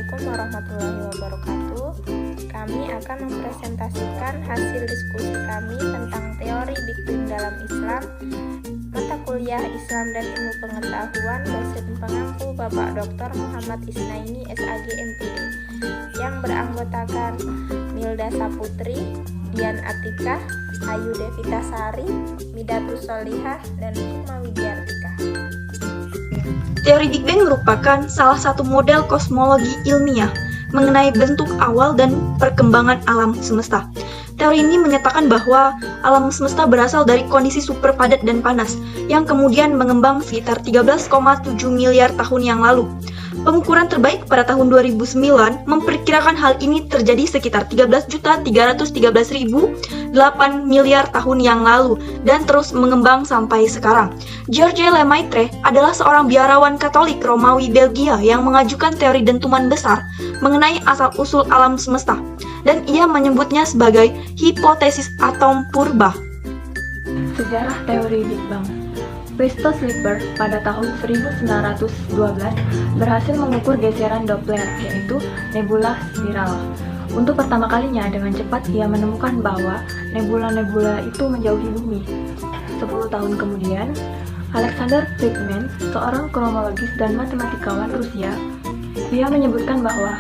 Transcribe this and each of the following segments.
Assalamualaikum warahmatullahi wabarakatuh. Kami akan mempresentasikan hasil diskusi kami tentang teori Big Bang dalam Islam, mata kuliah Islam dan Ilmu Pengetahuan dosen pengampu Bapak Dr. Muhammad Isnaini SAG MPD yang beranggotakan Milda Saputri, Dian Atikah, Ayu Devita Sari, Midatus Solihah, dan Hikmah Widiartika. Teori Big Bang merupakan salah satu model kosmologi ilmiah mengenai bentuk awal dan perkembangan alam semesta. Teori ini menyatakan bahwa alam semesta berasal dari kondisi super padat dan panas yang kemudian mengembang sekitar 13,7 miliar tahun yang lalu. Pengukuran terbaik pada tahun 2009 memperkirakan hal ini terjadi sekitar 13.313.008 miliar tahun yang lalu dan terus mengembang sampai sekarang. George Lemaitre adalah seorang biarawan Katolik Romawi Belgia yang mengajukan teori dentuman besar mengenai asal-usul alam semesta, dan ia menyebutnya sebagai hipotesis atom purba. Sejarah teori Big Bang. Christo Slipper pada tahun 1912 berhasil mengukur geseran Doppler, yaitu nebula spiral. Untuk pertama kalinya dengan cepat ia menemukan bahwa nebula-nebula itu menjauhi bumi. 10 tahun kemudian, Alexander Friedman, seorang kronologis dan matematikawan Rusia, dia menyebutkan bahwa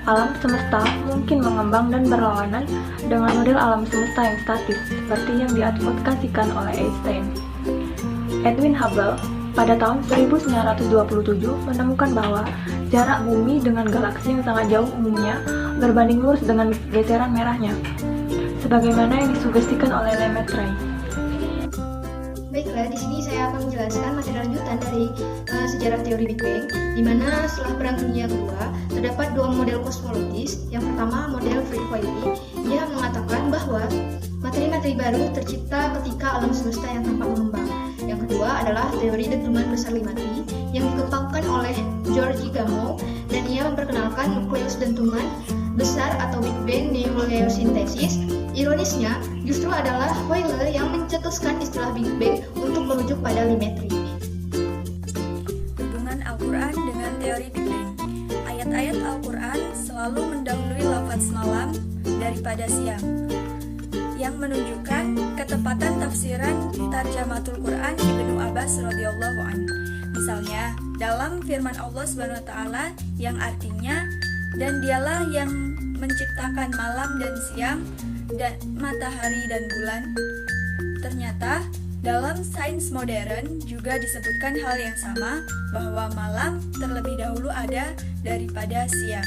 alam semesta mungkin mengembang dan berlawanan dengan model alam semesta yang statis, seperti yang diadvokasikan oleh Einstein. Edwin Hubble pada tahun 1927 menemukan bahwa jarak bumi dengan galaksi yang sangat jauh umumnya berbanding lurus dengan geseran merahnya, sebagaimana yang disugestikan oleh Lemaitre. Baiklah, di sini saya akan menjelaskan materi lanjutan dari sejarah teori Big Bang, di mana setelah Perang Dunia Kedua terdapat dua model kosmologis. Yang pertama, model Fred-Hoyle. Ia mengatakan bahwa materi-materi baru tercipta ketika alam semesta yang tampak mengembang. Yang kedua adalah teori dentuman besar 5T yang dikembangkan oleh George Gamow, dan ia memperkenalkan nukleus dentuman besar atau Big Bang nucleosintesis. Ironisnya, justru adalah Hoyle yang mencetuskan istilah Big Bang untuk merujuk pada Lemaitre. Hubungan Al-Quran dengan teori Big Bang. Ayat-ayat Al-Quran selalu mendahului lafaz malam daripada siang, yang menunjukkan ketepatan tafsiran Tarjamatul Quran Ibnu Abbas radhiyallahu anhu. Misalnya, dalam firman Allah Subhanahu wa taala yang artinya, dan dialah yang menciptakan malam dan siang dan matahari dan bulan. Ternyata dalam sains modern juga disebutkan hal yang sama, bahwa malam terlebih dahulu ada daripada siang.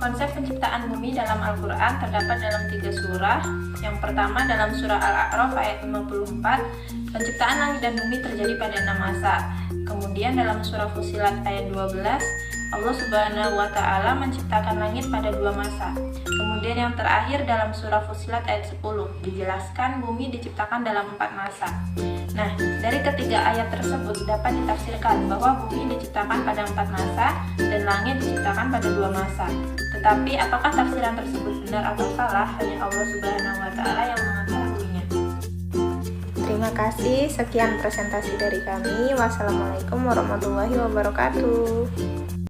Konsep penciptaan bumi dalam Al-Quran terdapat dalam 3 surah. Yang pertama dalam surah Al-A'raf ayat 54, penciptaan langit dan bumi terjadi pada 6 masa. Kemudian dalam surah Fussilat ayat 12, Allah Subhanahu wa Ta'ala menciptakan langit pada 2 masa. Kemudian yang terakhir dalam surah Fussilat ayat 10, dijelaskan bumi diciptakan dalam 4 masa. Nah, dari ketiga ayat tersebut dapat ditafsirkan bahwa bumi diciptakan pada 4 masa dan langit diciptakan pada 2 masa. Tetapi apakah tafsiran tersebut benar atau salah, hanya Allah Subhanahu wa Ta'ala yang mengetahuinya. Terima kasih, sekian presentasi dari kami. Wassalamualaikum warahmatullahi wabarakatuh.